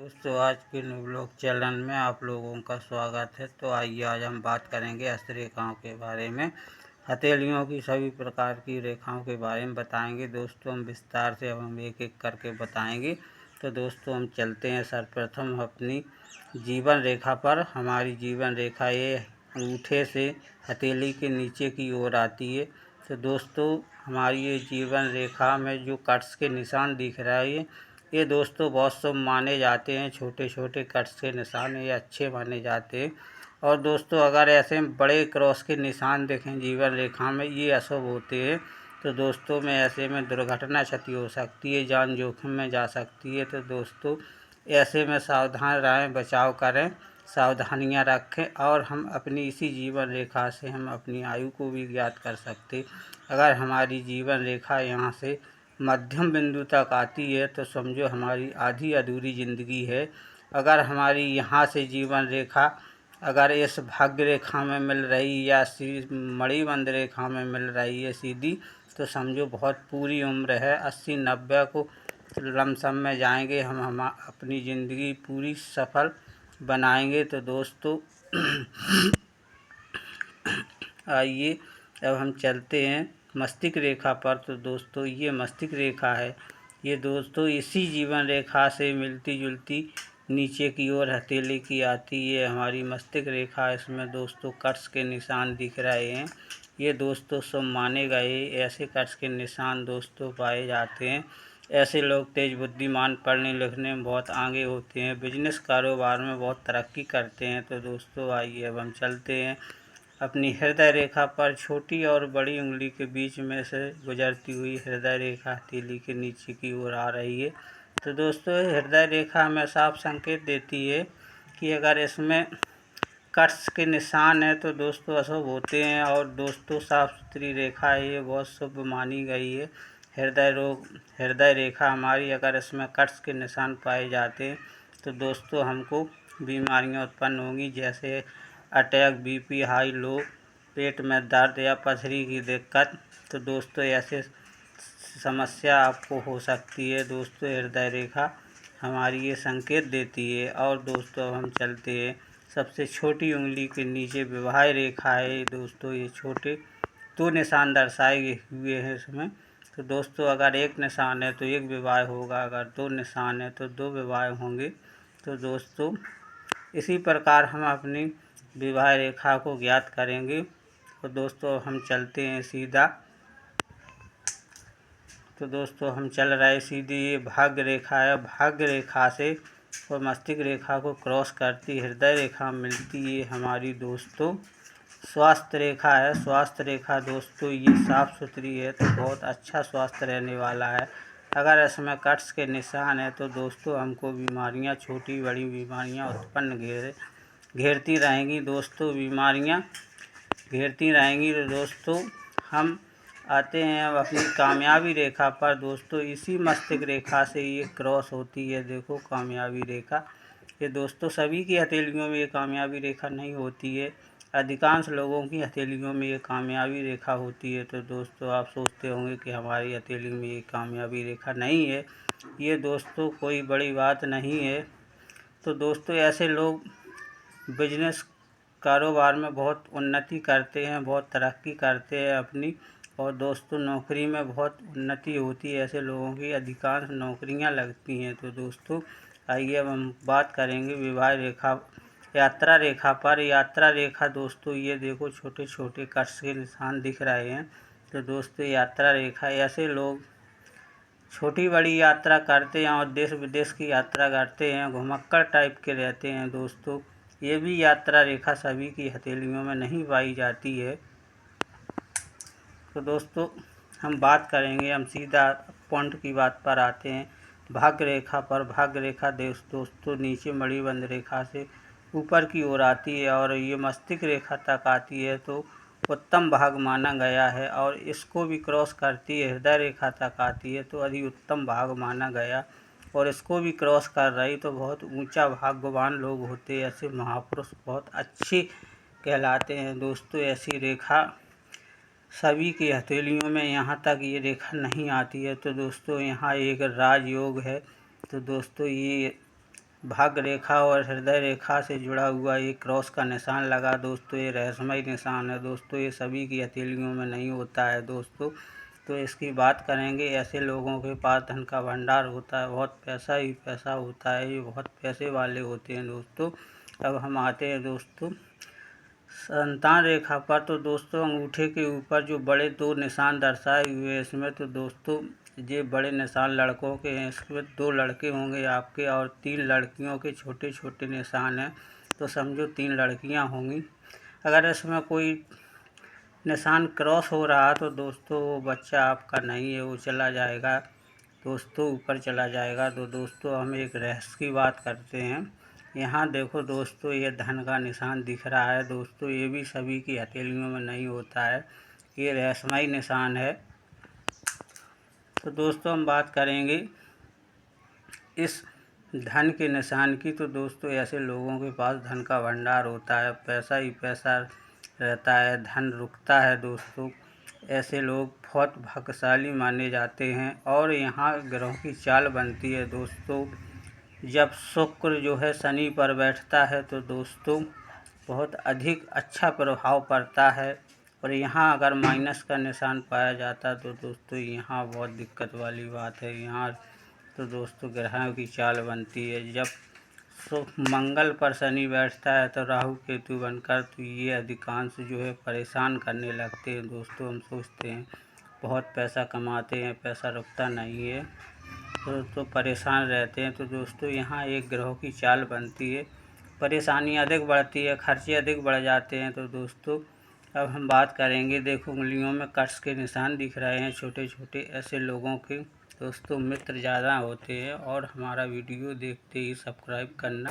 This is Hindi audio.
दोस्तों आज के न्यू ब्लॉग चैनल में आप लोगों का स्वागत है। तो आइए आज हम बात करेंगे हस्तरेखाओं के बारे में। हथेलियों की सभी प्रकार की रेखाओं के बारे में बताएंगे दोस्तों। हम विस्तार से अब हम एक एक करके बताएंगे। तो दोस्तों हम चलते हैं सर्वप्रथम अपनी जीवन रेखा पर। हमारी जीवन रेखा ये अंगूठे से हथेली के नीचे की ओर आती है। तो दोस्तों हमारी ये जीवन रेखा में जो कट्स के निशान दिख रहा है ये दोस्तों बहुत शुभ माने जाते हैं। छोटे छोटे कट्स के निशान ये अच्छे माने जाते हैं। और दोस्तों अगर ऐसे बड़े क्रॉस के निशान देखें जीवन रेखा में ये अशुभ होते हैं। तो दोस्तों में ऐसे में दुर्घटना क्षति हो सकती है, जान जोखिम में जा सकती है। तो दोस्तों ऐसे में सावधान रहें, बचाव करें, सावधानियां रखें। और हम अपनी इसी जीवन रेखा से हम अपनी आयु को भी ज्ञात कर सकते। अगर हमारी जीवन रेखा यहाँ से मध्यम बिंदु तक आती है तो समझो हमारी आधी अधूरी ज़िंदगी है। अगर हमारी यहाँ से जीवन रेखा अगर इस भाग्य रेखा में मिल रही या मणिबंध रेखा में मिल रही है सीधी, तो समझो बहुत पूरी उम्र है। 80-90 को लमसम में जाएंगे हम अपनी ज़िंदगी पूरी सफल बनाएंगे। तो दोस्तों आइए अब हम चलते हैं मस्तिष्क रेखा पर। तो दोस्तों ये मस्तिष्क रेखा है। ये दोस्तों इसी जीवन रेखा से मिलती जुलती नीचे की ओर हथेली की आती है हमारी मस्तिष्क रेखा। इसमें दोस्तों कट्स के निशान दिख रहे हैं। ये दोस्तों शुभ माने गए। ऐसे कट्स के निशान दोस्तों पाए जाते हैं। ऐसे लोग तेज बुद्धिमान, पढ़ने लिखने में बहुत आगे होते हैं, बिजनेस कारोबार में बहुत तरक्की करते हैं। तो दोस्तों आइए अब हम चलते हैं अपनी हृदय रेखा पर। छोटी और बड़ी उंगली के बीच में से गुजरती हुई हृदय रेखा हथेली के नीचे की ओर आ रही है। तो दोस्तों हृदय रेखा हमें साफ संकेत देती है कि अगर इसमें कट्स के निशान है तो दोस्तों अशुभ होते हैं। और दोस्तों साफ सुथरी रेखा है, ये बहुत शुभ मानी गई है। हृदय रेखा हमारी अगर इसमें कट्स के निशान पाए जाते हैं तो दोस्तों हमको बीमारियां उत्पन्न होंगी, जैसे अटैक, बीपी हाई लो, पेट में दर्द या पथरी की दिक्कत। तो दोस्तों ऐसे समस्या आपको हो सकती है। दोस्तों हृदय रेखा हमारी ये संकेत देती है। और दोस्तों हम चलते हैं सबसे छोटी उंगली के नीचे विवाह रेखा है। दोस्तों ये छोटे 2 निशान दर्शाए हुए हैं इसमें। तो दोस्तों अगर एक निशान है तो एक विवाह होगा, अगर 2 निशान है तो 2 विवाह होंगे। तो दोस्तों इसी प्रकार हम अपनी विवाह रेखा को ज्ञात करेंगे। तो दोस्तों हम चलते हैं सीधा। तो दोस्तों हम चल रहे सीधी ये भाग्य रेखा है। भाग्य रेखा से और मस्तिष्क रेखा को क्रॉस करती हृदय रेखा मिलती है हमारी दोस्तों स्वास्थ्य रेखा है। स्वास्थ्य रेखा दोस्तों ये साफ़ सुथरी है तो बहुत अच्छा स्वास्थ्य रहने वाला है। अगर इसमें कट्स के निशान है तो दोस्तों हमको बीमारियां, छोटी बड़ी बीमारियां उत्पन्न घेरती रहेंगी। दोस्तों बीमारियां घेरती रहेंगी। तो दोस्तों हम आते हैं अब अपनी कामयाबी रेखा पर। दोस्तों इसी मस्तिष्क रेखा से ये क्रॉस होती है, देखो कामयाबी रेखा। ये दोस्तों सभी की हथेलियों में ये कामयाबी रेखा नहीं होती है, अधिकांश लोगों की हथेलियों में ये कामयाबी रेखा होती है। तो दोस्तों आप सोचते होंगे कि हमारी हथेली में ये कामयाबी रेखा नहीं है। ये दोस्तों कोई बड़ी बात नहीं है। तो दोस्तों ऐसे लोग बिजनेस कारोबार में बहुत उन्नति करते हैं, बहुत तरक्की करते हैं अपनी। और दोस्तों नौकरी में बहुत उन्नति होती है, ऐसे लोगों की अधिकांश नौकरियां लगती हैं। तो दोस्तों आइए अब हम बात करेंगे विवाह रेखा, यात्रा रेखा पर। यात्रा रेखा दोस्तों ये देखो छोटे छोटे कट्स के निशान दिख रहे हैं। तो दोस्तों यात्रा रेखा ऐसे लोग छोटी बड़ी यात्रा करते हैं और देश विदेश की यात्रा करते हैं, घुमक्कड़ टाइप के रहते हैं। दोस्तों ये भी यात्रा रेखा सभी की हथेलियों में नहीं पाई जाती है। तो दोस्तों हम बात करेंगे, हम सीधा पॉइंट की बात पर आते हैं भाग्य रेखा पर। भाग्य रेखा दोस्तों नीचे मणिबंध रेखा से ऊपर की ओर आती है और ये मस्तिष्क रेखा तक आती है तो उत्तम भाग माना गया है। और इसको भी क्रॉस करती है, हृदय रेखा तक आती है तो अति उत्तम भाग माना गया। और इसको भी क्रॉस कर रही तो बहुत ऊंचा भाग्यवान लोग होते हैं, ऐसे महापुरुष बहुत अच्छे कहलाते हैं। दोस्तों ऐसी रेखा सभी की हथेलियों में यहाँ तक ये रेखा नहीं आती है। तो दोस्तों यहाँ एक राजयोग है। तो दोस्तों ये भाग्य रेखा और हृदय रेखा से जुड़ा हुआ एक क्रॉस का निशान लगा दोस्तों, ये रहस्यमय निशान है दोस्तों। ये सभी की हथेलियों में नहीं होता है दोस्तों। तो इसकी बात करेंगे, ऐसे लोगों के पास धन का भंडार होता है, बहुत पैसा ही पैसा होता है, ये बहुत पैसे वाले होते हैं दोस्तों। अब हम आते हैं दोस्तों संतान रेखा पर। तो दोस्तों अंगूठे के ऊपर जो बड़े 2 निशान दर्शाए हुए हैं इसमें, तो दोस्तों ये बड़े निशान लड़कों के हैं, इसमें 2 लड़के होंगे आपके और 3 लड़कियों के छोटे छोटे निशान हैं, तो समझो 3 लड़कियां होंगी। अगर इसमें कोई निशान क्रॉस हो रहा तो दोस्तों वो बच्चा आपका नहीं है, वो चला जाएगा दोस्तों, ऊपर चला जाएगा। तो दोस्तों हम एक रहस्य की बात करते हैं। यहाँ देखो दोस्तों, ये धन का निशान दिख रहा है दोस्तों, ये भी सभी की हथेलियों में नहीं होता है, ये रहस्यमय निशान है। तो दोस्तों हम बात करेंगे इस धन के निशान की। तो दोस्तों ऐसे लोगों के पास धन का भंडार होता है, पैसा ही पैसा रहता है, धन रुकता है दोस्तों। ऐसे लोग बहुत भाग्यशाली माने जाते हैं। और यहाँ ग्रहों की चाल बनती है दोस्तों, जब शुक्र जो है शनि पर बैठता है तो दोस्तों बहुत अधिक अच्छा प्रभाव पड़ता है। और यहाँ अगर माइनस का निशान पाया जाता तो दोस्तों यहाँ बहुत दिक्कत वाली बात है। यहाँ तो दोस्तों ग्रहों की चाल बनती है, जब मंगल पर शनि बैठता है तो राहु केतु बनकर, तो ये अधिकांश जो है परेशान करने लगते हैं दोस्तों। हम सोचते हैं बहुत पैसा कमाते हैं, पैसा रुकता नहीं है, तो परेशान रहते हैं। तो दोस्तों यहाँ एक ग्रहों की चाल बनती है, परेशानी अधिक बढ़ती है, खर्चे अधिक बढ़ जाते हैं। तो दोस्तों अब हम बात करेंगे, देखो उंगलियों में कष्ट के निशान दिख रहे हैं छोटे छोटे, ऐसे लोगों के दोस्तों मित्र ज़्यादा होते हैं। और हमारा वीडियो देखते ही सब्सक्राइब करना